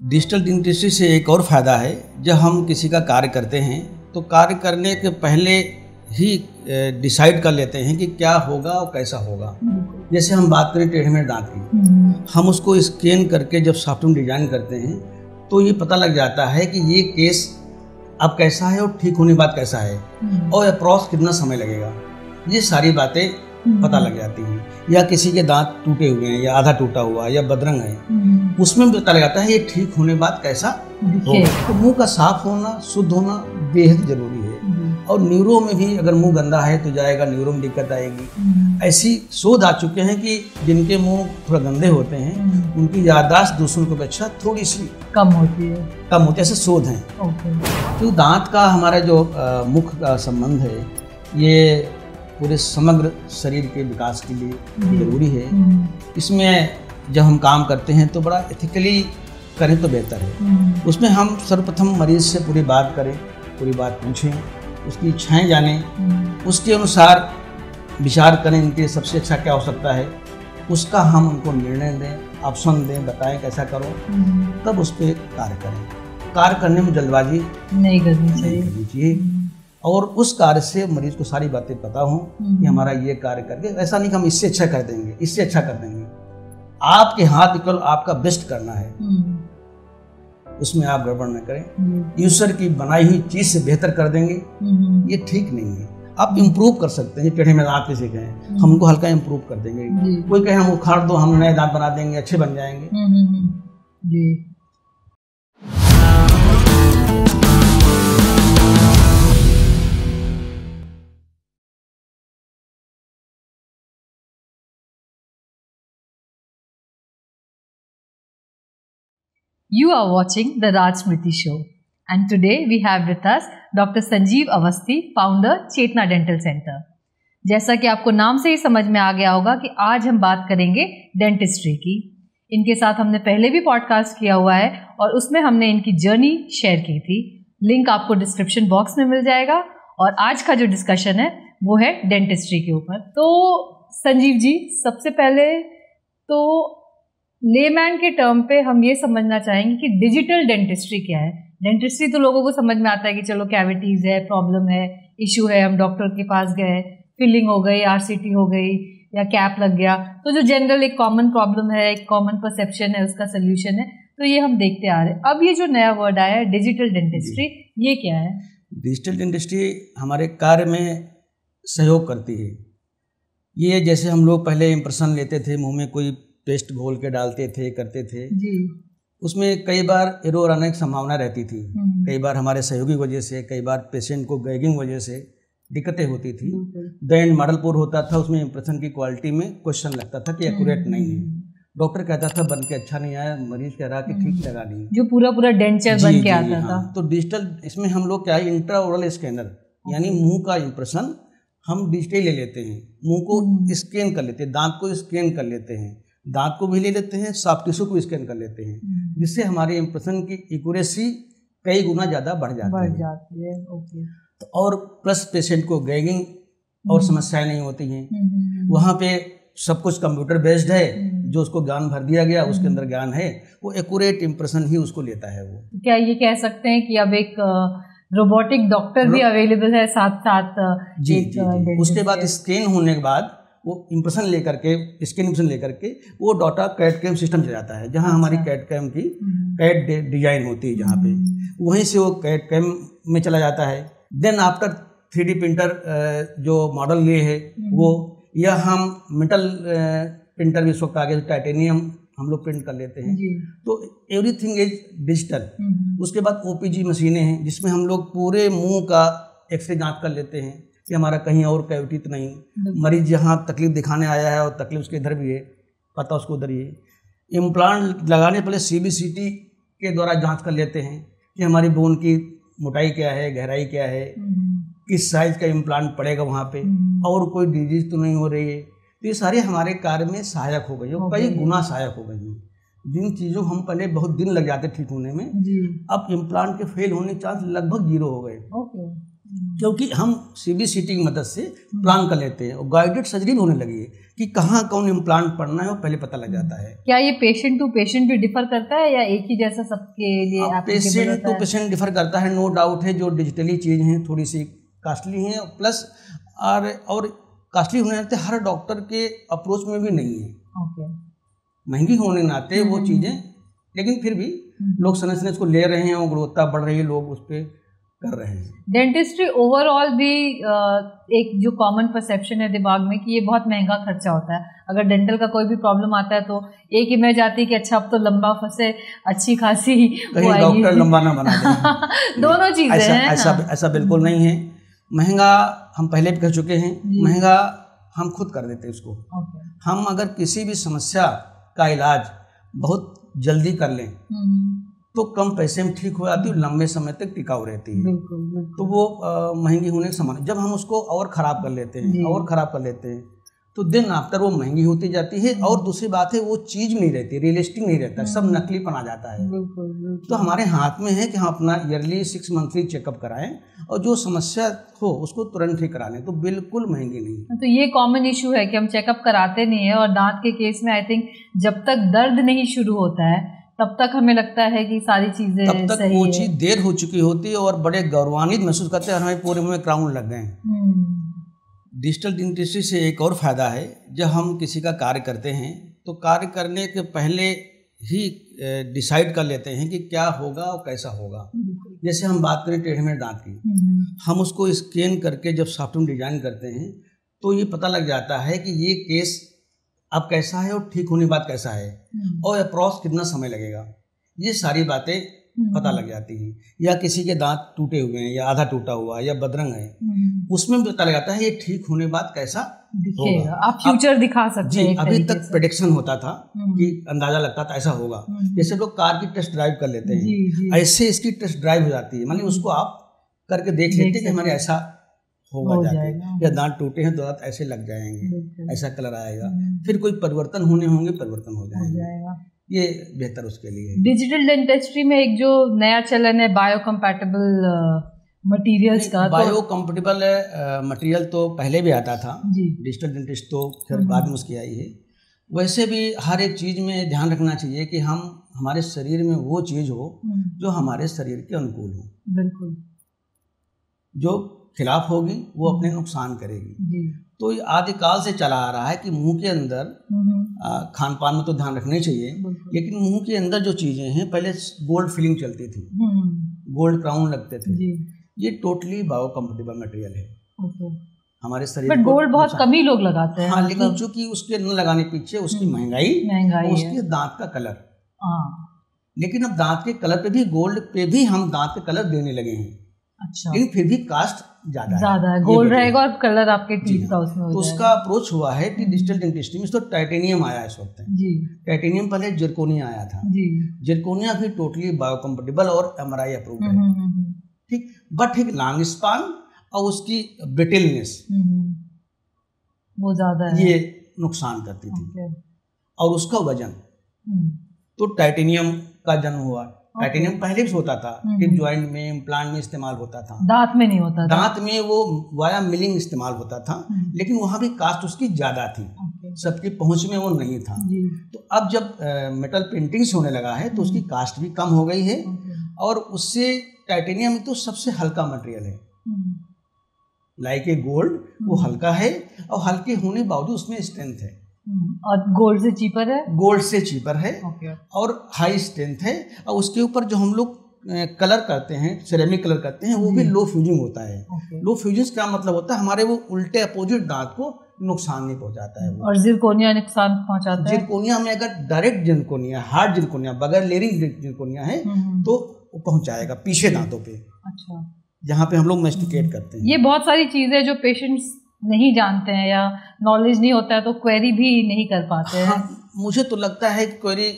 Digital dentistry से एक और फ़ायदा है, जब हम किसी का कार्य करते हैं तो कार्य करने के पहले ही डिसाइड कर लेते हैं कि क्या होगा और कैसा होगा। जैसे हम बात करें टेढ़े मेढ़े दांत की, हम उसको स्कैन करके जब सॉफ्टवेयर डिजाइन करते हैं तो ये पता लग जाता है कि ये केस अब कैसा है और ठीक होने के बाद कैसा है और अप्रॉक्स कितना समय लगेगा। ये सारी बातें पता लग जाती हैं। या किसी के दांत टूटे हुए हैं या आधा टूटा हुआ या बदरंग है, उसमें भी पता लग जाता है ये ठीक होने के बाद कैसा होगा। तो मुंह का साफ होना, शुद्ध होना बेहद जरूरी है। और न्यूरो में भी अगर मुंह गंदा है तो जाएगा, न्यूरो में दिक्कत आएगी। ऐसी शोध आ चुके हैं कि जिनके मुंह थोड़ा गंदे होते हैं उनकी याददाश्त दूसरों की अपेक्षा थोड़ी सी कम होती है। ऐसे शोध हैं। तो दांत का हमारा जो मुख का संबंध है ये पूरे समग्र शरीर के विकास के लिए जरूरी है। इसमें जब हम काम करते हैं तो बड़ा एथिकली करें तो बेहतर है। उसमें हम सर्वप्रथम मरीज से पूरी बात करें, पूरी बात पूछें, उसकी इच्छाएं जानें, उसके अनुसार विचार करें इनके सबसे अच्छा क्या हो सकता है, उसका हम उनको निर्णय दें, ऑप्शन दें, बताएं कैसा करो, तब उस पर कार्य करें। कार्य करने में जल्दबाजी नहीं करनी चाहिए और उस कार्य से मरीज को सारी बातें पता हों कि हमारा ये कार्य करके ऐसा नहीं कि हम इससे अच्छा कर देंगे, इससे अच्छा कर देंगे। आपके हाथ केवल आपका बेस्ट करना है, उसमें आप गड़बड़ न करें। ईश्वर की बनाई हुई चीज से बेहतर कर देंगे, ये ठीक नहीं है। आप इम्प्रूव कर सकते हैं। टेढ़े में दांत किसी कहें, हम उनको हल्का इम्प्रूव कर देंगे। कोई कहे हम उखाड़ दो, हम नए दांत बना देंगे, अच्छे बन जाएंगे। जी। You are watching the Raj Smriti Show, and today we have with us Dr. Sanjeev Awasthi, founder Chetna Dental Center. जैसा कि आपको नाम से ही समझ में आ गया होगा कि आज हम बात करेंगे डेंटिस्ट्री की। इनके साथ हमने पहले भी पॉडकास्ट किया हुआ है और उसमें हमने इनकी जर्नी शेयर की थी। लिंक आपको डिस्क्रिप्शन बॉक्स में मिल जाएगा। और आज का जो डिस्कशन है वो है डेंटिस्ट्री के ऊपर। तो संजीव जी, सबसे पहले तो लेमैन के टर्म पे हम ये समझना चाहेंगे कि डिजिटल डेंटिस्ट्री क्या है। डेंटिस्ट्री तो लोगों को समझ में आता है कि चलो कैविटीज है, प्रॉब्लम है, इशू है, हम डॉक्टर के पास गए, फिलिंग हो गई, आरसीटी हो गई या कैप लग गया, तो जो जनरल एक कॉमन प्रॉब्लम है, एक कॉमन परसेप्शन है, उसका सोल्यूशन है, तो ये हम देखते आ रहे हैं। अब ये जो नया वर्ड आया है डिजिटल डेंटिस्ट्री, ये क्या है? डिजिटल डेंटिस्ट्री हमारे कार्य में सहयोग करती है। ये जैसे हम लोग पहले इम्प्रेशन लेते थे, मुंह में कोई पेस्ट घोल के डालते थे, करते थे जी। उसमें कई बार एरर आने की संभावना रहती थी। कई बार हमारे सहयोगी वजह से, कई बार पेशेंट को गैगिंग वजह से दिक्कतें होती थी। देन मॉडल पूर होता था, उसमें इम्प्रेशन की क्वालिटी में क्वेश्चन लगता था कि एक्यूरेट नहीं है। डॉक्टर कहता था बन के अच्छा नहीं आया, मरीज कह रहा कि ठीक लगा नहीं, जो पूरा डेंचर बन के आता था। तो डिजिटल इसमें हम लोग क्या है, इंट्राओरल स्कैनर यानी मुंह का इम्प्रेशन हम डिजिटली ले लेते हैं। मुंह को स्कैन कर लेते हैं, दांत को स्कैन कर लेते हैं, दांत को भी ले लेते हैं, सॉफ्ट टिश्यू को स्कैन कर लेते हैं, जिससे हमारे इम्प्रेशन की एक्यूरेसी कई गुना ज़्यादा बढ़ जाती है। ओके। तो और प्लस पेशेंट को गैगिंग और समस्याएं नहीं होती हैं। वहाँ पे सब कुछ कंप्यूटर बेस्ड है, जो उसको ज्ञान भर दिया गया, उसके अंदर ज्ञान है, वो एक्यूरेट इम्प्रेशन ही उसको लेता है। वो क्या ये कह सकते हैं कि अब एक रोबोटिक डॉक्टर भी अवेलेबल है साथ साथ? जी। उसके बाद स्कैन होने के बाद वो इम्प्रेशन लेकर के, स्कैन इम्प्रेशन लेकर के वो डाटा कैड कैम सिस्टम चला जाता है, जहाँ हमारी कैड कैम की कैड डिजाइन होती है, जहाँ पे वहीं से वो कैड कैम में चला जाता है। देन आफ्टर 3D प्रिंटर जो मॉडल लिए है वो, या हम मेटल प्रिंटर भी इस वक्त आगे, टाइटेनियम हम लोग प्रिंट कर लेते हैं। तो एवरीथिंग इज डिजिटल। उसके बाद OPG मशीनें हैं जिसमें हम लोग पूरे मुंह का एक्सरे जांच कर लेते हैं कि हमारा कहीं और कैविटी तो नहीं। मरीज जहाँ तकलीफ दिखाने आया है और तकलीफ उसके इधर भी है, पता उसको उधर ही है। इम्प्लांट लगाने पहले CBCT के द्वारा जांच कर लेते हैं कि हमारी बोन की मोटाई क्या है, गहराई क्या है, किस साइज का इम्प्लांट पड़ेगा वहाँ पे, और कोई डिजीज तो नहीं हो रही है। तो ये सारे हमारे कार्य में सहायक हो गई है, कई गुना सहायक हो गई है। जिन चीज़ों हम पहले बहुत दिन लग जाते ठीक होने में, अब इम्प्लांट के फेल होने के चांस लगभग 0 हो गए। क्योंकि हम CBCT की मदद से प्लान कर लेते हैं और गाइडेड सर्जरी भी होने लगी है कि कहाँ कौन इम्प्लांट पड़ना है वो पहले पता लग जाता है। क्या ये पेशेंट टू पेशेंट भी डिफर करता है या एक ही जैसा सबके लिए? पेशेंट टू पेशेंट डिफर करता है, नो डाउट है। जो डिजिटली चीज़ हैं थोड़ी सी कॉस्टली हैं, प्लस और कॉस्टली होने नाते हर डॉक्टर के अप्रोच में भी नहीं है। महंगी होने नाते वो चीज़ें, लेकिन फिर भी लोग समय इसको ले रहे हैं और गुणवत्ता बढ़ रही है, लोग उस पर कर रहे हैं। डेंटिस्ट्री ओवरऑल भी एक जो कॉमन परसेप्शन है दिमाग में कि ये बहुत महंगा खर्चा होता है। अगर डेंटल का कोई भी प्रॉब्लम आता है तो एक इमेज आती है कि अच्छा अब तो लंबा फंसे, अच्छी खासी कहीं डॉक्टर लंबा ना बना दे। दोनों चीजें हैं। ऐसा बिल्कुल नहीं है। महंगा हम पहले भी कह चुके हैं, महंगा हम खुद कर देते हैं उसको। हम अगर किसी भी समस्या का इलाज बहुत जल्दी कर लें तो कम पैसे में ठीक हो जाती है, लंबे समय तक टिकाऊ रहती है। बिल्कुल। तो वो महंगी होने के समान। जब हम उसको और ख़राब कर लेते हैं तो दिन आफ्टर वो महंगी होती जाती है। और दूसरी बात है वो चीज़ नहीं रहती, रियलिस्टिक नहीं रहता, सब नकलीपन आ जाता है। बिल्कुल। तो हमारे हाथ में है कि हम अपना ईयरली 6 मंथली चेकअप कराएं और जो समस्या हो उसको तुरंत ठीक करा लें, तो बिल्कुल महंगी नहीं। तो ये कॉमन इशू है कि हम चेकअप कराते नहीं है, और दांत के केस में आई थिंक जब तक दर्द नहीं शुरू होता है तब तक हमें लगता है कि सारी चीजें तब तक वो चीज़ देर हो चुकी होती है और बड़े गौरवान्वित महसूस करते हैं, हमें पूरे मुंह में क्राउन लग गए। डिजिटल डेंटिस्ट्री से एक और फायदा है, जब हम किसी का कार्य करते हैं तो कार्य करने के पहले ही डिसाइड कर लेते हैं कि क्या होगा और कैसा होगा। जैसे हम बात करें टेढ़े मेढ़े दांत की, हम उसको स्कैन करके जब सॉफ्टवेयर डिजाइन करते हैं तो ये पता लग जाता है कि ये केस अब कैसा है और ठीक होने के बाद कैसा है और अप्रॉक्स कितना समय लगेगा। ये सारी बातें पता लग जाती हैं। या किसी के दांत टूटे हुए हैं या आधा टूटा हुआ या बदरंग है, उसमें भी पता लग जाता है ये ठीक होने के बाद कैसा होगा। आप फ्यूचर दिखा सकते हैं। अभी तक प्रेडिक्शन होता था कि अंदाजा लगता था ऐसा होगा। जैसे लोग कार की टेस्ट ड्राइव कर लेते हैं, ऐसे इसकी टेस्ट ड्राइव हो जाती है, मतलब उसको आप करके देख लेते हैं कि हमारे ऐसा होगा जाके, या दांत टूटे हैं तो दांत ऐसे लग जाएंगे, ऐसा कलर आएगा, फिर कोई परिवर्तन होने होंगे, परिवर्तन हो जाएगा। ये बेहतर उसके लिए। डिजिटल डेंटिस्ट्री में एक जो नया चलन है बायोकम्पैटिबल मटेरियल्स का, बायोकम्पैटिबल मटेरियल तो पहले भी आता था, डिजिटल डेंटिस्ट तो फिर बाद में उसकी आई है। वैसे भी हर एक चीज़ में ध्यान रखना चाहिए कि हम हमारे शरीर में वो चीज़ हो जो हमारे शरीर के अनुकूल हो। बिल्कुल। जो खिलाफ होगी वो अपने नुकसान करेगी। तो ये आदिकाल से चला आ रहा है कि मुंह के अंदर खान पान में तो ध्यान रखना चाहिए, लेकिन मुंह के अंदर जो चीज़ें हैं, पहले गोल्ड फिलिंग चलती थी, गोल्ड क्राउन लगते थे, ये टोटली बायोकम्पैटिबल मटेरियल है। हमारे शरीर बट गोल्ड बहुत कम ही लोग लगाते हैं। हाँ, लेकिन चूंकि उसके न लगाने पीछे उसकी महंगाई उसके दांत का कलर। लेकिन अब दांत के कलर पे भी, गोल्ड पे भी हम दांत के कलर देने लगे हैं। अच्छा। लेकिन फिर भी कास्ट ज्यादा है, गोल्ड रहेगा और कलर आपके टीथ का उसमें हो जाएगा। तो उसका अप्रोच हुआ है कि डिजिटल डेंटिस्ट्री में तो टाइटेनियम आया इस वक्त। टाइटेनियम पहले जिरकोनिया आया था। जिरकोनिया भी टोटली बायोकम्पैटिबल और MRI अप्रूव्ड है, ठीक। बट एक लॉन्ग स्पान और उसकी ब्रिटलनेस वो ज्यादा है, ये नुकसान करती थी। और उसका वजन, तो टाइटेनियम का जन्म हुआ। टाइटेनियम पहले भी होता था, टिप जॉइंट में, इम्प्लांट में इस्तेमाल होता था, दांत में नहीं होता था। दांत में वो वाया मिलिंग इस्तेमाल होता था, लेकिन वहाँ भी कास्ट उसकी ज़्यादा थी, सबकी पहुँच में वो नहीं था। तो अब जब मेटल पेंटिंग्स होने लगा है तो उसकी कास्ट भी कम हो गई है, और उससे टाइटेनियम तो सबसे हल्का मटेरियल है, लाइक ए गोल्ड, वो हल्का है और हल्के होने के बावजूद उसमें स्ट्रेंथ है। और गोल्ड से चीपर है, गोल्ड से चीपर है और हाई स्ट्रेंथ है। और उसके ऊपर जो हम लोग कलर करते हैं, सिरेमिक कलर करते हैं, वो भी लो फ्यूजिंग होता है। लो फ्यूजिंग क्या मतलब होता है, हमारे वो उल्टे अपोजिट दांत को नुकसान नहीं पहुंचाता है। और जिरकोनिया नुकसान पहुंचाता है। जिरकोनिया में अगर डायरेक्ट जिरकोनिया, हार्ड जिरकोनिया, बगैर लेयरिंग जिरकोनिया है तो वो पहुंचाएगा पीछे दांतों पे। अच्छा। जहाँ पे हम लोग मेस्टिकेट करते हैं। ये बहुत सारी चीजें जो पेशेंट्स नहीं जानते हैं या नॉलेज नहीं होता है तो क्वेरी भी नहीं कर पाते हैं। मुझे तो लगता है कि क्वेरी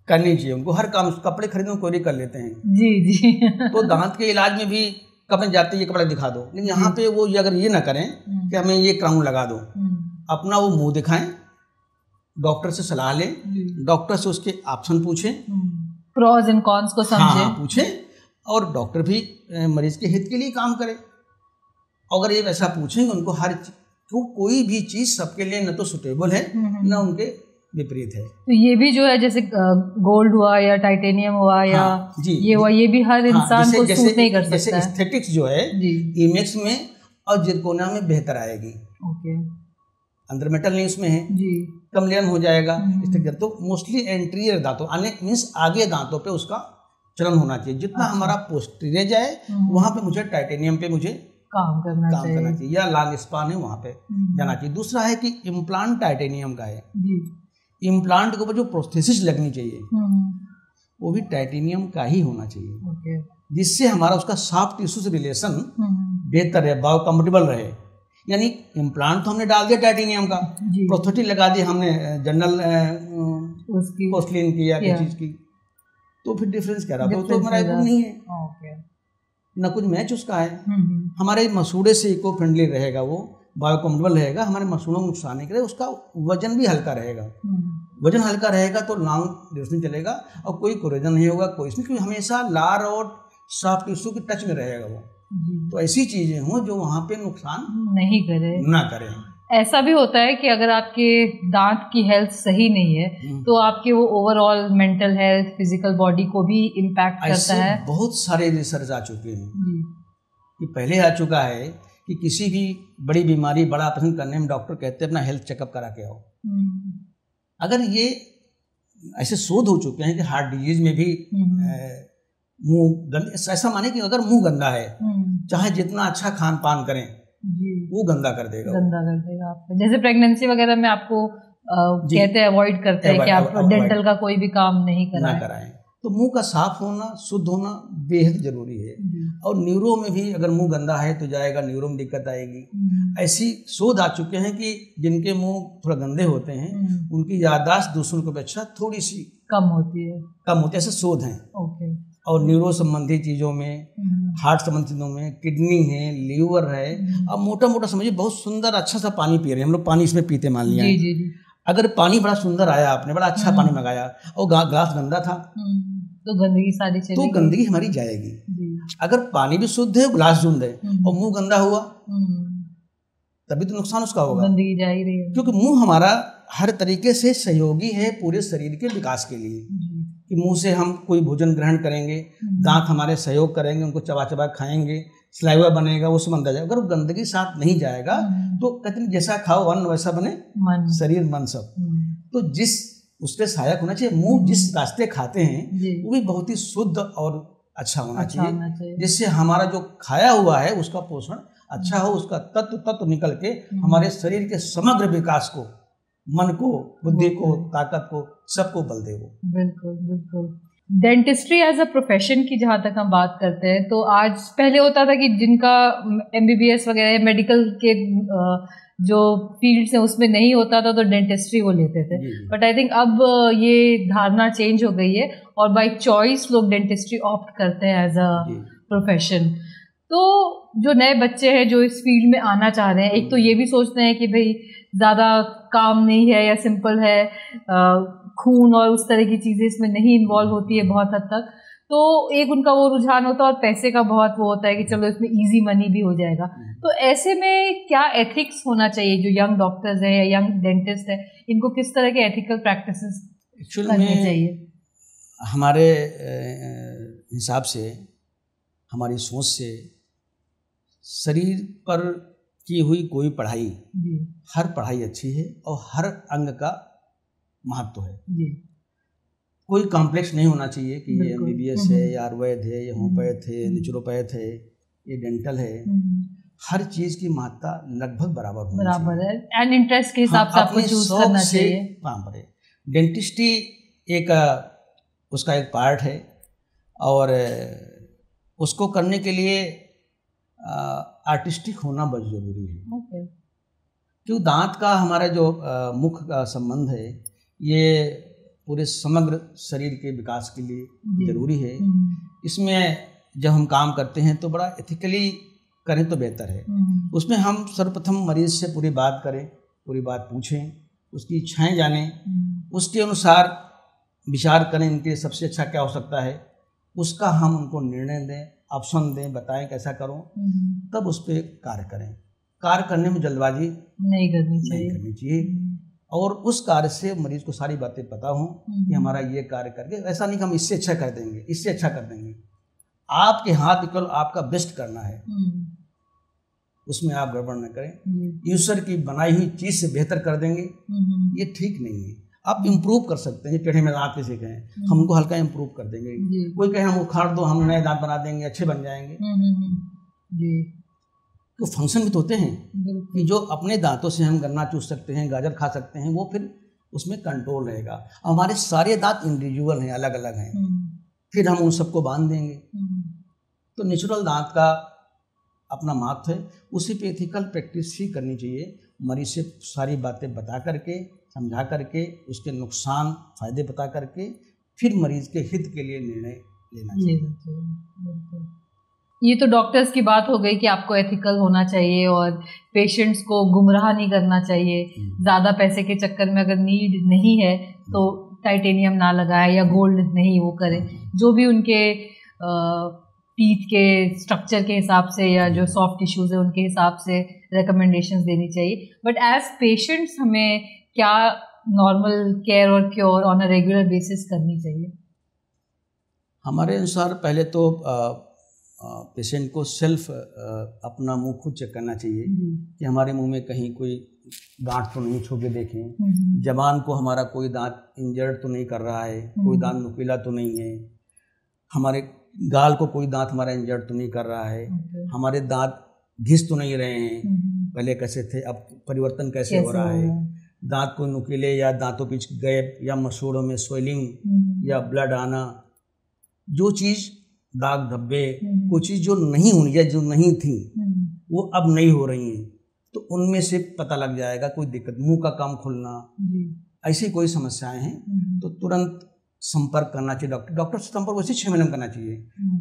करनी चाहिए उनको, हर काम, कपड़े खरीदने में क्वेरी कर लेते हैं। जी। तो दांत के इलाज में भी कपड़े जाते ये कपड़ा दिखा दो, लेकिन यहाँ पे वो अगर ये ना करें कि हमें ये क्राउन लगा दो, अपना वो मुंह दिखाएं, डॉक्टर से सलाह लें, डॉक्टर से उसके ऑप्शन पूछें, प्रोज एंड कॉन्स को समझें। पूछें और डॉक्टर भी मरीज के हित के लिए काम करे। अगर ये वैसा पूछेंगे उनको तो कोई भी चीज़ सबके लिए न तो सुटेबल है न उनके विपरीत है। तो ये भी जो है जैसे गोल्ड हुआ या टाइटेनियम हुआ या ये हुआ, ये भी हर इंसान को सूट नहीं कर सकता। जैसे एस्थेटिक्स जो है इमेक्स में और जिरकोनिया में बेहतर आएगी। ओके, अंदर मेटल नहीं उसमें है जी, कम लेन हो जाएगा। तो मोस्टली एंटीरियर दांतों यानी आगे दांतों पे उसका चलन होना चाहिए। जितना हमारा पोस्टीरियर जाए वहाँ पे मुझे टाइटेनियम पे मुझे काम करना चाहिए या लॉन्ग स्पान है वहाँ पे जाना चाहिए। दूसरा है कि इम्प्लांट टाइटेनियम का है जी। इम्प्लांट के ऊपर जो प्रोस्थेसिस लगनी चाहिए वो भी टाइटेनियम का ही होना चाहिए, जिससे हमारा उसका सॉफ्ट टिश्यू से रिलेशन बेहतर है, बायो कंफर्टेबल रहे। यानी इम्प्लांट तो हमने डाल दिया टाइटेनियम का, प्रोस्थेटिक लगा दिया हमने जनरल पोर्सलिन की या किसी चीज की, तो फिर डिफरेंस क्या रहा? तो हमारा इको नहीं है, न कुछ मैच उसका है। हमारे मसूड़े से इको फ्रेंडली रहेगा, वो बायो कंफर्टेबल रहेगा, हमारे मसूड़ों को नुकसान नहीं करेगा, उसका वजन भी हल्का रहेगा। वजन हल्का रहेगा तो लॉन्ग ड्यूरेशन चलेगा और कोई कोरेजन नहीं होगा, कोई इसमें, क्योंकि हमेशा लार और सॉफ्ट टिश्यू के टच में रहेगा वो। तो ऐसी चीजें हों जो वहाँ पे नुकसान नहीं करे। ऐसा भी होता है कि अगर आपके दांत की हेल्थ सही नहीं है तो आपके वो overall mental health, physical body को भी इम्पैक्ट करता है। बहुत सारे रिसर्च आ चुके हैं कि पहले आ चुका है कि किसी भी बड़ी बीमारी, बड़ा ऑपरेशन करने में डॉक्टर कहते हैं अपना हेल्थ चेकअप करा के आओ। अगर ये ऐसे शोध हो चुके हैं कि हार्ट डिजीज में भी मुंह ऐसा माने कि अगर मुंह गंदा है चाहे जितना अच्छा खान पान करें वो गंदा कर देगा आपको। जैसे प्रेगनेंसी वगैरह में आपको कहते हैं अवॉइड करते हैं कि आप डेंटल का कोई भी काम नहीं कराएं। तो मुंह का साफ होना, शुद्ध होना बेहद जरूरी है। और न्यूरो में भी अगर मुंह गंदा है तो जाएगा, न्यूरो में दिक्कत आएगी। ऐसी शोध आ चुके हैं कि जिनके मुंह थोड़ा गंदे होते हैं उनकी याददाश्त दूसरों की अपेक्षा थोड़ी सी कम होती है। ऐसे शोध हैं। और न्यूरो संबंधी चीज़ों में, हार्ट संबंधी चीज़ों में, किडनी है, लीवर है। अब मोटा मोटा समझिए, बहुत सुंदर अच्छा सा पानी पी रहे हैं हम लोग, पानी इसमें पीते मान लिया जी। अगर पानी बड़ा सुंदर आया, आपने बड़ा अच्छा पानी मंगाया और ग्लास गंदा था तो गंदगी सारी चलेगी, तो गंदगी हमारी जाएगी। अगर पानी भी शुद्ध है, ग्लास शुद्ध है और मुंह गंदा हुआ तभी तो नुकसान उसका होगा, गंदगी जा ही रही है। क्योंकि मुंह हमारा हर तरीके से सहयोगी है पूरे शरीर के विकास के लिए। कि मुंह से हम कोई भोजन ग्रहण करेंगे, दांत हमारे सहयोग करेंगे, उनको चबा चबा खाएंगे, सलाइवा बनेगा, वो सब अंदर जाएगा। अगर वो गंदगी साथ नहीं जाएगा तो कहते हैं जैसा खाओ अन्न वैसा बने शरीर मन सब। तो जिस उसके सहायक होना चाहिए। मुंह जिस रास्ते खाते हैं वो भी बहुत ही शुद्ध और अच्छा होना चाहिए, जिससे हमारा जो खाया हुआ है उसका पोषण अच्छा हो, उसका तत्व निकल के हमारे शरीर के समग्र विकास को, मन को, बुद्धि को, ताकत को, सबको बल दे वो। बिल्कुल। डेंटिस्ट्री एज अ प्रोफेशन की जहाँ तक हम बात करते हैं तो आज, पहले होता था कि जिनका MBBS वगैरह मेडिकल के जो फील्ड्स हैं उसमें नहीं होता था तो डेंटिस्ट्री वो लेते थे। बट आई थिंक अब ये धारणा चेंज हो गई है और बाय चॉइस लोग डेंटिस्ट्री ऑप्ट करते हैं एज अ प्रोफेशन। तो जो नए बच्चे हैं जो इस फील्ड में आना चाह रहे हैं, एक तो ये भी सोचते हैं कि भाई ज़्यादा काम नहीं है या सिंपल है, खून और उस तरह की चीज़ें इसमें नहीं इन्वॉल्व होती है बहुत हद तक, तो एक उनका वो रुझान होता है और पैसे का बहुत वो होता है कि चलो इसमें इजी मनी भी हो जाएगा। तो ऐसे में क्या एथिक्स होना चाहिए? जो यंग डॉक्टर्स हैं या यंग डेंटिस्ट है, इनको किस तरह के एथिकल प्रैक्टिसेस करने चाहिए? हमारे हिसाब से, हमारी सोच से, शरीर पर की हुई कोई पढ़ाई, हर पढ़ाई अच्छी है और हर अंग का महत्व है। कोई कॉम्प्लेक्स नहीं होना चाहिए कि ये MBBS है या आयुर्वेद है, ये होम्योपैथ है, नेचुरोपैथ है, ये डेंटल है। हर चीज की महत्ता लगभग बराबर है एंड इंटरेस्ट के हिसाब से आपको चूज करना चाहिए। डेंटिस्ट्री एक उसका एक पार्ट है और उसको करने के लिए आर्टिस्टिक होना बहुत जरूरी है। क्योंकि दांत का हमारा जो मुख का संबंध है ये पूरे समग्र शरीर के विकास के लिए जरूरी है। इसमें जब हम काम करते हैं तो बड़ा एथिकली करें तो बेहतर है। उसमें हम सर्वप्रथम मरीज से पूरी बात करें, पूरी बात पूछें, उसकी इच्छाएं जानें, उसके अनुसार विचार करें इनके सबसे अच्छा क्या हो सकता है, उसका हम उनको निर्णय दें, ऑप्शन दें, बताएं कैसा करो, तब उस पर कार्य करें। कार्य करने में जल्दबाजी नहीं करनी चाहिए और उस कार्य से मरीज को सारी बातें पता हों कि हमारा ये कार्य करके, ऐसा नहीं कि हम इससे अच्छा कर देंगे, इससे अच्छा कर देंगे। आपके हाथ केवल आपका बेस्ट करना है, उसमें आप गड़बड़ न करें। ईश्वर की बनाई हुई चीज से बेहतर कर देंगे, ये ठीक नहीं है। आप इम्प्रूव कर सकते हैं। टेढ़े में दांत किसी के हैं, हम उनको हल्का इम्प्रूव कर देंगे। कोई कहे हम उखाड़ दो, हम नए दांत बना देंगे, अच्छे बन जाएंगे। तो फंक्शन भी तो होते हैं कि जो अपने दांतों से हम गन्ना चूस सकते हैं, गाजर खा सकते हैं, वो फिर उसमें कंट्रोल रहेगा। हमारे सारे दांत इंडिविजुअल हैं, अलग अलग हैं, फिर हम उन सबको बांध देंगे। तो नेचुरल दांत का अपना महत्व है, उसी पे एथिकल प्रैक्टिस ही करनी चाहिए। मरीज से सारी बातें बता करके, समझा करके, उसके नुकसान फायदे बता करके, फिर मरीज के हित के लिए निर्णय लेना चाहिए। ये तो डॉक्टर्स की बात हो गई कि आपको एथिकल होना चाहिए और पेशेंट्स को गुमराह नहीं करना चाहिए। ज़्यादा पैसे के चक्कर में अगर नीड नहीं है तो टाइटेनियम ना लगाए या गोल्ड नहीं वो करे, जो भी उनके टीथ के स्ट्रक्चर के हिसाब से या जो सॉफ्ट टिश्यूज है उनके हिसाब से रिकमेंडेशंस देनी चाहिए। बट एज पेशेंट्स हमें क्या नॉर्मल केयर और cure on a regular basis करनी चाहिए? हमारे अनुसार पहले तो पेशेंट को सेल्फ अपना मुंह खुद चेक करना चाहिए कि हमारे मुंह में कहीं कोई दांत तो नहीं छू के देखें, जबान को हमारा कोई दांत इंजर्ड तो नहीं कर रहा है, कोई दांत नुकीला तो नहीं है, हमारे गाल को कोई दांत हमारा इंजर्ड तो नहीं कर रहा है, हमारे दांत घिस तो नहीं रहे हैं, पहले कैसे थे अब परिवर्तन कैसे हो रहा है, दांत को नुकीले या दांतों बीच गैप या मसूड़ों में स्वेलिंग या ब्लड आना, जो चीज़ दाग धब्बे, कोई चीज़ जो नहीं होनी है, जो नहीं थी वो अब नहीं हो रही हैं, तो उनमें से पता लग जाएगा कोई दिक्कत, मुंह का काम खुलना, ऐसी कोई समस्याएं हैं तो तुरंत संपर्क करना चाहिए। डॉक्टर से संपर्क वैसे 6 महीने में करना चाहिए,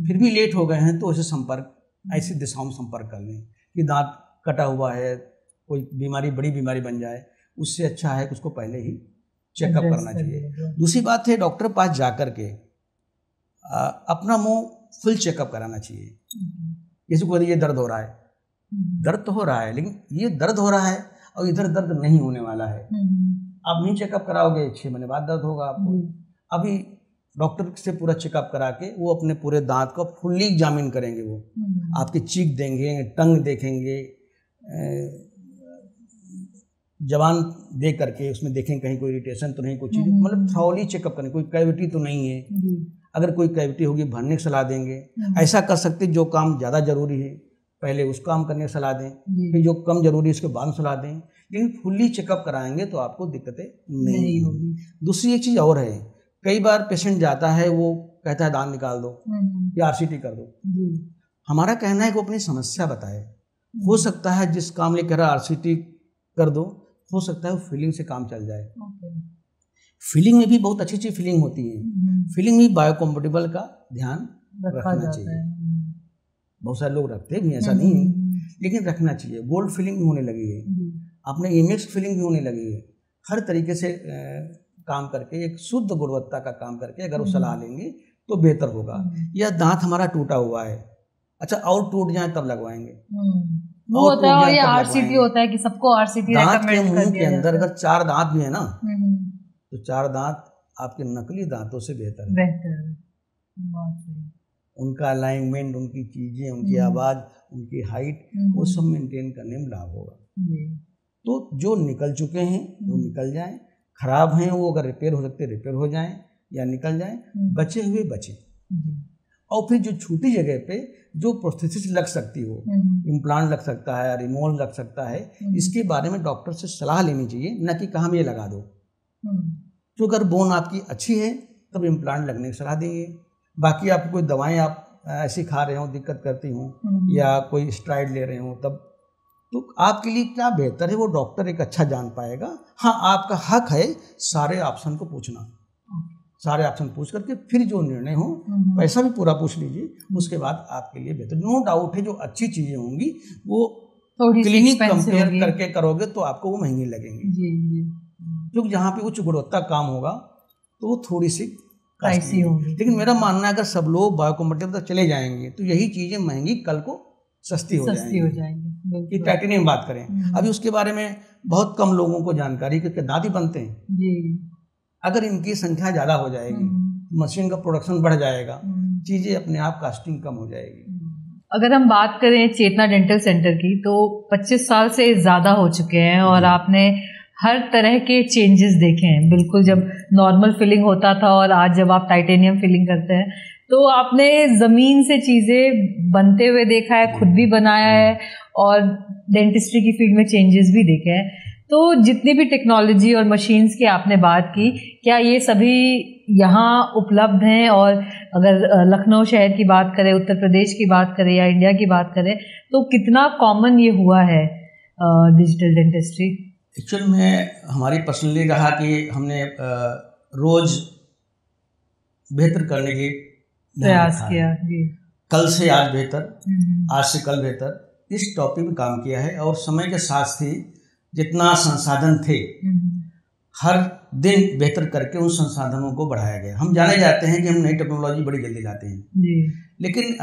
फिर भी लेट हो गए हैं तो ऐसे संपर्क, ऐसी दिशाओं में संपर्क कर लें कि दांत कटा हुआ है, कोई बीमारी बड़ी बीमारी बन जाए, उससे अच्छा है कि उसको पहले ही चेकअप करना चाहिए। दूसरी बात है डॉक्टर के पास जा कर के अपना मुंह फुल चेकअप कराना चाहिए। जैसे कोई ये दर्द हो रहा है, दर्द तो हो रहा है लेकिन ये दर्द हो रहा है और इधर दर्द नहीं होने वाला है, आप नहीं चेकअप कराओगे 6 महीने बाद दर्द होगा आपको। अभी डॉक्टर से पूरा चेकअप करा के वो अपने पूरे दांत को फुल्ली एग्जामिन करेंगे, वो आपकी चीक देंगे, टंग देखेंगे, जबान दे करके उसमें देखेंगे कहीं कोई इरिटेशन तो नहीं, कोई चीज़, मतलब थॉरली चेकअप करें, कोई कैविटी तो नहीं है, अगर कोई कैविटी होगी भरने की सलाह देंगे। ऐसा कर सकते जो काम ज़्यादा ज़रूरी है पहले उस काम करने की सलाह दें, फिर जो कम ज़रूरी है उसके बाद सलाह दें, लेकिन फुल्ली चेकअप कराएंगे तो आपको दिक्कतें नहीं होगी। दूसरी एक चीज़ और है, कई बार पेशेंट जाता है वो कहता है दांत निकाल दो या RCT कर दो, हमारा कहना है कि वो अपनी समस्या बताए। हो सकता है जिस काम लिए कह रहा RCT कर दो, हो सकता है वो फीलिंग से काम चल जाए। फीलिंग में भी बहुत अच्छी अच्छी फीलिंग होती है, फीलिंग में बायोकम्पेटिबल का ध्यान रखना चाहिए। बहुत सारे लोग रखते भी, ऐसा नहीं है, लेकिन रखना चाहिए। गोल्ड फीलिंग भी होने लगी है, अपने इमेक्स फीलिंग भी होने लगी है। हर तरीके से काम करके एक शुद्ध गुणवत्ता का काम करके अगर वो सलाह लेंगे तो बेहतर होगा। या दांत हमारा टूटा हुआ है, अच्छा और टूट जाए तब लगवाएंगे, वो होता है या RCT होता है कि सबको RCT दांत के मुंह के अंदर अगर 4 दांत भी है ना तो 4 दांत आपके नकली दांतों से बेहतर है। उनका अलाइनमेंट, उनकी चीजें, उनकी आवाज, उनकी हाइट, वो सब मेंटेन करने में लाभ होगा। तो जो निकल चुके हैं वो निकल जाएं, खराब हैं वो अगर रिपेयर हो सकते रिपेयर हो जाएं या निकल जाएं, बचे हुए बचे। और फिर जो छोटी जगह पे जो प्रोस्थेसिस लग सकती हो, इम्प्लांट लग सकता है, रिमूवल लग सकता है, इसके बारे में डॉक्टर से सलाह लेनी चाहिए, न कि कहा ये लगा दो। तो अगर बोन आपकी अच्छी है तब इम्प्लांट लगने की सलाह देंगे। बाकी आपको कोई दवाएं आप ऐसी खा रहे हो दिक्कत करती हो या कोई स्टेरॉइड ले रहे हो तब, तो आपके लिए क्या बेहतर है वो डॉक्टर एक अच्छा जान पाएगा। हाँ, आपका हक है सारे ऑप्शन को पूछना, सारे ऑप्शन पूछ करके फिर जो निर्णय हो, पैसा भी पूरा पूछ लीजिए, उसके बाद आपके लिए बेहतर। नो डाउट है जो अच्छी चीज़ें होंगी वो क्लिनिक कंपेयर करके करोगे तो आपको वो महंगी लगेंगी, क्योंकि जहाँ पे उच्च गुणवत्ता काम होगा तो वो थोड़ी सी प्राइसी होगी। लेकिन मेरा मानना है अगर सब लोग बायोकम्पेटिबल तक चले जाएंगे तो यही चीज़ें महंगी कल को सस्ती हो जाएंगी। कि टाइटेनियम बात करें, अभी उसके बारे में बहुत कम लोगों को जानकारी, क्योंकि दांत ही बनते हैं जी। अगर इनकी संख्या ज़्यादा हो जाएगी, मशीन का प्रोडक्शन बढ़ जाएगा, चीज़ें अपने आप कास्टिंग कम हो जाएगी। अगर हम बात करें चेतना डेंटल सेंटर की तो 25 साल से ज़्यादा हो चुके हैं और आपने हर तरह के चेंजेस देखे हैं। बिल्कुल जब नॉर्मल फिलिंग होता था और आज जब आप टाइटेनियम फिलिंग करते हैं तो आपने ज़मीन से चीज़ें बनते हुए देखा है, खुद भी बनाया है और डेंटिस्ट्री की फील्ड में चेंजेस भी देखे हैं। तो जितनी भी टेक्नोलॉजी और मशीन्स की आपने बात की, क्या ये सभी यहाँ उपलब्ध हैं? और अगर लखनऊ शहर की बात करें, उत्तर प्रदेश की बात करें या इंडिया की बात करें तो कितना कॉमन ये हुआ है डिजिटल डेंटिस्ट्री? एक्चुअल में हमारी पर्सनली रहा कि हमने रोज़ बेहतर करने की प्रयास किया जी। कल से आज बेहतर, आज से कल बेहतर, इस टॉपिक पे काम किया है। और समय के साथ ही जितना संसाधन थे हर दिन बेहतर करके उन संसाधनों को बढ़ाया गया। हम जाने जाते हैं कि हम नई टेक्नोलॉजी बड़ी जल्दी लाते हैं जी। लेकिन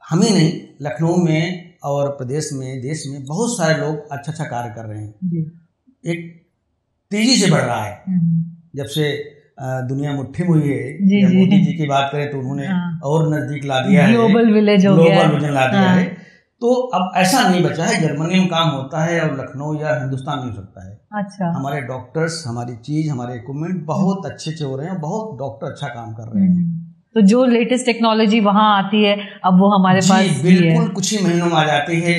हम ही नहीं, लखनऊ में और प्रदेश में, देश में बहुत सारे लोग अच्छा कार्य कर रहे हैं जी। एक तेजी से बढ़ रहा है। जब से दुनिया मुट्ठी में हुई है, या मोदी जी की बात करें तो उन्होंने और नजदीक ला दिया है, ग्लोबल विलेज हो गया, ग्लोबल विजन ला दिया है। तो अब ऐसा नहीं बचा है, जर्मनी में काम होता है और लखनऊ या हिंदुस्तान में हो सकता है। अच्छा। हमारे डॉक्टर्स, हमारी चीज, हमारे इक्विपमेंट बहुत अच्छे हो रहे हैं, बहुत डॉक्टर अच्छा काम कर रहे हैं। तो जो लेटेस्ट टेक्नोलॉजी वहाँ आती है अब वो हमारे पास बिल्कुल कुछ ही महीनों में आ जाती है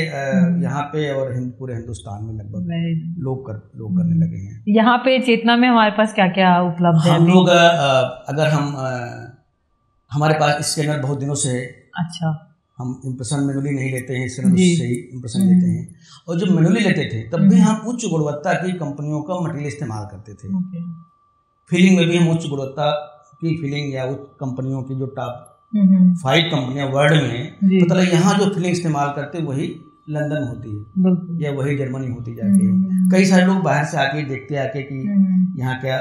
यहाँ पे, और पूरे हिंदुस्तान में लगभग लोग करने लगे हैं। यहाँ पे चेतना में हमारे पास क्या क्या उपलब्ध है? हम लोग अगर हम हमारे पास स्कैनर बहुत दिनों से है। अच्छा। हम इम्प्रेशन मैनुअली नहीं लेते हैं, स्कैनर से ही इम्प्रेशन लेते हैं। और जब मैनुअली लेते थे तब भी हम उच्च गुणवत्ता की कंपनियों का मटेरियल इस्तेमाल करते थे। फिलिंग में भी हम उच्च गुणवत्ता की फिलिंग या उच्च कंपनियों की जो टॉप 5 कंपनियां वर्ल्ड में है, मतलब यहाँ जो फिलिंग इस्तेमाल करते वही लंदन होती है या वही जर्मनी होती जाती है। कई सारे लोग बाहर से आके देखते आके कि यहाँ क्या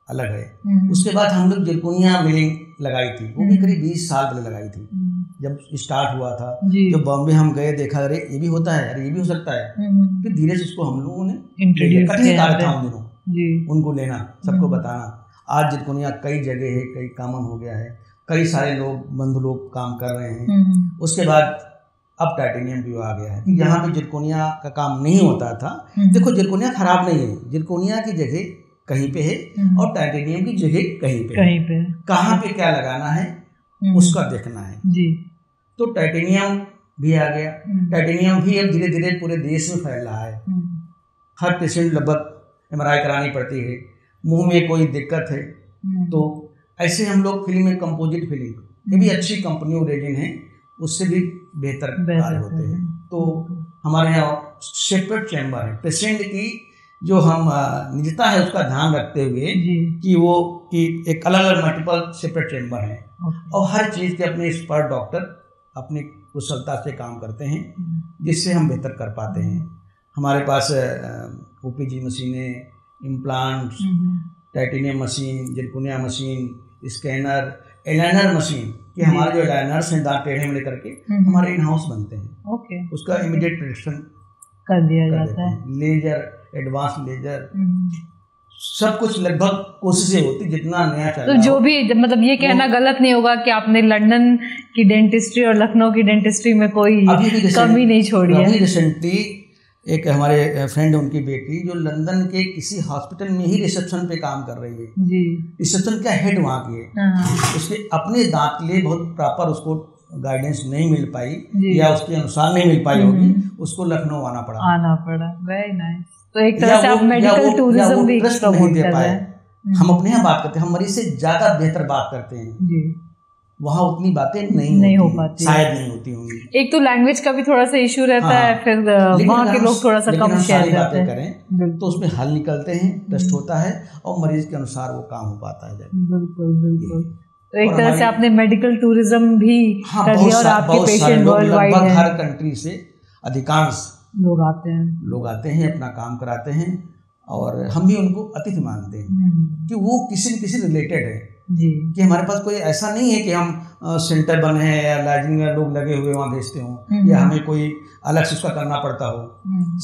अलग है। उसके बाद हम लोग जिरकोनिया मिलिंग लगाई थी, वो भी करीब 20 साल पहले लगाई थी जब स्टार्ट हुआ था। जब बॉम्बे हम गए, देखा अरे ये भी होता है, अरे ये भी हो सकता है। फिर धीरे से उसको हम लोगों ने कठिन कार्य था उन दिनों, उनको लेना, सबको बताना। आज जिरकोनिया कई जगह है, कई कॉमन हो गया है, कई सारे लोग बंधु लोग काम कर रहे हैं। उसके बाद अब टाइटेनियम भी आ गया है। यहाँ पे जिरकोनिया का काम नहीं होता था। देखो जिरकोनिया खराब नहीं है, जिरकोनिया की जगह कहीं पे है और टाइटेनियम की जगह कहीं पे। कहाँ पे क्या लगाना है उसका देखना है जी। तो टाइटेनियम भी आ गया। टाइटेनियम भी अब धीरे धीरे पूरे देश में फैल रहा है। हर पेशेंट लगभग MRI करानी पड़ती है, मुंह में कोई दिक्कत है तो ऐसे हम लोग फिलिंग में कंपोजिट फिलिंग, ये भी अच्छी कंपनियों रेजिन है, उससे भी बेहतर कार्य होते हैं। तो हमारे यहाँ सेपरेट चैम्बर है, पेशेंट की जो हम निजता है उसका ध्यान रखते हुए कि एक अलग अलग मल्टीपल सेपरेट चैम्बर है और हर चीज़ के अपने एक्सपर्ट डॉक्टर अपनी कुशलता से काम करते हैं जिससे हम बेहतर कर पाते हैं। हमारे पास OPG मशीनें, implants, titanium machine, zirconia machine, scanner, aligner machine, कि हमारे जो एलाइनर्स हैं दांत टेढ़े मेढ़े करके हमारे इन हाउस बनते हैं। उसका इमीडिएट प्रेडिक्शन कर दिया जाता है। लेजर, एडवांस लेजर, सब कुछ लगभग कोशिशें होती जितना नया चल रहा है। तो जो भी मतलब ये कहना गलत नहीं होगा कि आपने लंदन की डेंटिस्ट्री और लखनऊ की डेंटिस्ट्री में कोई कमी नहीं छोड़ी है। अभी रिसेंटली एक हमारे फ्रेंड है, उनकी बेटी जो लंदन के किसी हॉस्पिटल में ही रिसेप्शन पे काम कर रही है जी। रिसेप्शन का हेड वहाँ की है। उसके अपने दांत के लिए बहुत प्रॉपर उसको गाइडेंस नहीं मिल पाई या उसके अनुसार नहीं मिल पाई होगी, उसको लखनऊ आना पड़ा। Very nice. तो एक तरह से आप मेडिकल टूरिज्म भी नहीं दे पाए। हम अपने यहाँ बात करते हैं, हम मरीज से ज्यादा बेहतर बात करते हैं जी। वहाँ उतनी बातें नहीं हो पाती, शायद नहीं होती होंगी। एक तो लैंग्वेज का भी थोड़ा सा इशू रहता है, फिर वहाँ के लोग थोड़ा सा कम शेयर करते हैं। करें तो उसमें हल निकलते हैं, टेस्ट होता है और मरीज के अनुसार वो काम हो पाता है। बिल्कुल। तो एक तरह से आपने मेडिकल टूरिज्म भी कर दिया और आपके पेशेंट वर्ल्ड वाइड हैं। हर कंट्री से अधिकांश लोग आते हैं, अपना काम कराते हैं और हम भी उनको अतिथि मानते हैं कि वो किसी न किसी रिलेटेड है। जी कि हमारे पास कोई ऐसा नहीं है कि हम सेंटर बने हैं या लाइजनिंग में लोग लगे हुए वहाँ भेजते हों या हमें कोई अलग से उसका करना पड़ता हो।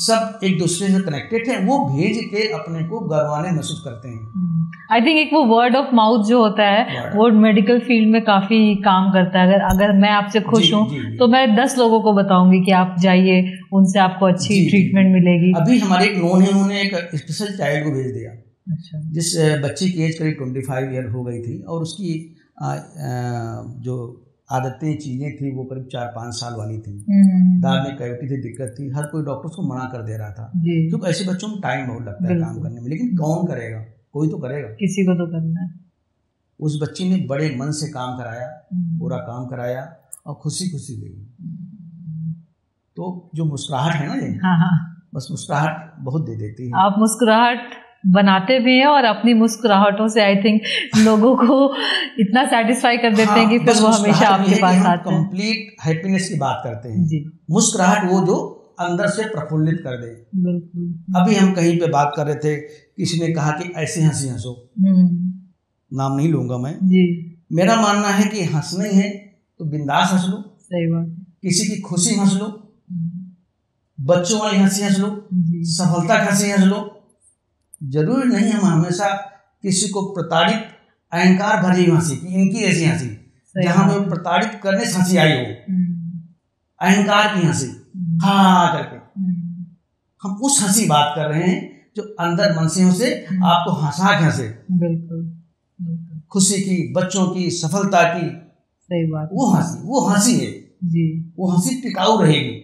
सब एक दूसरे से कनेक्टेड है, वो भेज के अपने को गर्वान्वित महसूस करते हैं। आई थिंक एक वो वर्ड ऑफ माउथ जो होता है वो मेडिकल फील्ड में काफी काम करता है। अगर मैं आपसे खुश हूँ तो मैं 10 लोगों को बताऊंगी कि आप जाइए, उनसे आपको अच्छी ट्रीटमेंट मिलेगी। अभी हमारे एक नोन है, उन्होंने एक स्पेशल चाइल्ड को भेज दिया। अच्छा। जिस बच्ची की एज करीब 25 ईयर हो गई थी और उसकी जो आदतें चीज़ें थी वो करीब 4-5 साल वाली थी। दांत में कैविटी थी, दिक्कत थी, हर कोई डॉक्टर उसको मना कर दे रहा था क्योंकि ऐसे बच्चों में टाइम बहुत लगता है काम करने में, लेकिन कौन करेगा, कोई तो करेगा, किसी को तो करना है। उस बच्ची ने बड़े मन से काम कराया, पूरा काम कराया और खुशी खुशी गई। तो जो मुस्कुराहट है ना ये, बस मुस्कुराहट बहुत दे देती है। आप मुस्कुराहट बनाते भी हैं और अपनी मुस्कुराहटों से आई थिंक लोगों को इतना सेटिस्फाई कर देते हैं कि फिर वो हमेशा आपके पास आते हैं। कंप्लीट हैप्पीनेस की बात करते हैं जी। मुस्कुराहट वो जो अंदर से प्रफुल्लित कर दे। बिल्कुल। अभी हम कहीं पे बात कर रहे थे, किसी ने कहा कि ऐसे हंसी हंसो, नाम नहीं लूंगा मैं जी। मेरा मानना है कि हंसना ही है तो बिंदास हंस लो। सही बात। किसी की खुशी हंस लो, बच्चों वाली हंसी हंस लो, सफलता की हंसी हंस लो। जरूरी नहीं हम हमेशा किसी को प्रताड़ित अहंकार भरी हंसी की, इनकी ऐसी हंसी जहां में प्रताड़ित करने से हंसी आई हो, अहंकार की हंसी हाँ करके, हम उस हंसी बात कर रहे हैं जो अंदर मन से हंसे, आपको हंसा के हंसे। बिल्कुल। खुशी की, बच्चों की, सफलता की। सही बात। वो हंसी है जी, वो हंसी टिकाऊ रहेगी।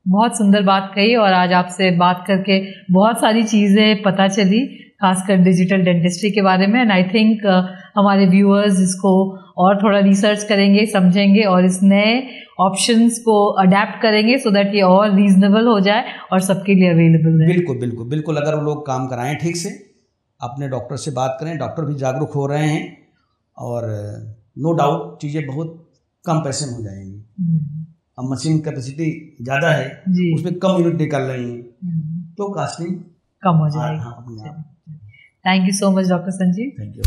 बहुत सुंदर बात कही और आज आपसे बात करके बहुत सारी चीज़ें पता चली, खासकर डिजिटल डेंटिस्ट्री के बारे में। एंड आई थिंक हमारे व्यूअर्स इसको और थोड़ा रिसर्च करेंगे, समझेंगे और इस नए ऑप्शंस को अडेप्ट करेंगे सो दैट ये और रीजनेबल हो जाए और सबके लिए अवेलेबल है। बिल्कुल बिल्कुल बिल्कुल। अगर वो लोग काम कराएं ठीक से, अपने डॉक्टर से बात करें, डॉक्टर भी जागरूक हो रहे हैं और नो डाउट चीज़ें बहुत कम पैसे में हो जाएंगी। अब मशीन कैपेसिटी ज़्यादा है, उसमें कम यूनिट निकल रही है तो कॉस्टिंग कम हो जाएगी। हाँ, अपने आप। Thank you so much doctor Sanjeev. Thank you.